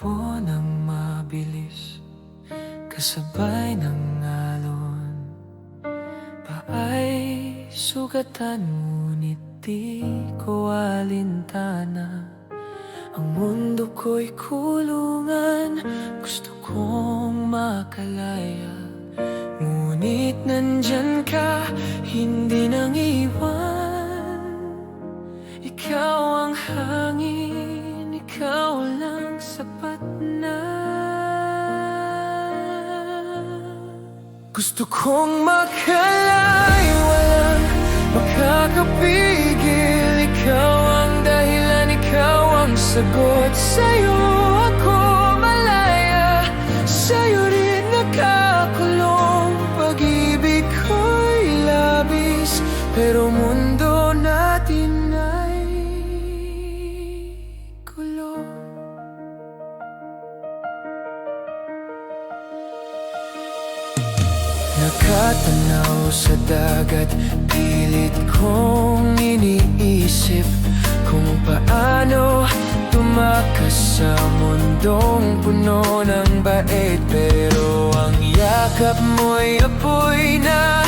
tumakbo ng mabilis, kasabay ng alon. Paay sugatan ngunit di ko alintana. Ang mundo ko'y kulungan, gusto kong makalaya. Ngunit nandyan ka, hindi nang iwan. Ikaw ang hangin, ikaw lang sapat na. Gusto kong makalay, walang makakapigil. Ikaw ang dahilan, ikaw ang sagot. Sa'yo ako malaya, sa'yo rin nakakulong. Pag-ibig ko'y labis, pero mundo natin ay gulo. Nakatanaw sa dagat, pilit kong iniisip kung paano tumakas sa mundong puno ng bait. Pero ang yakap mo'y apoy na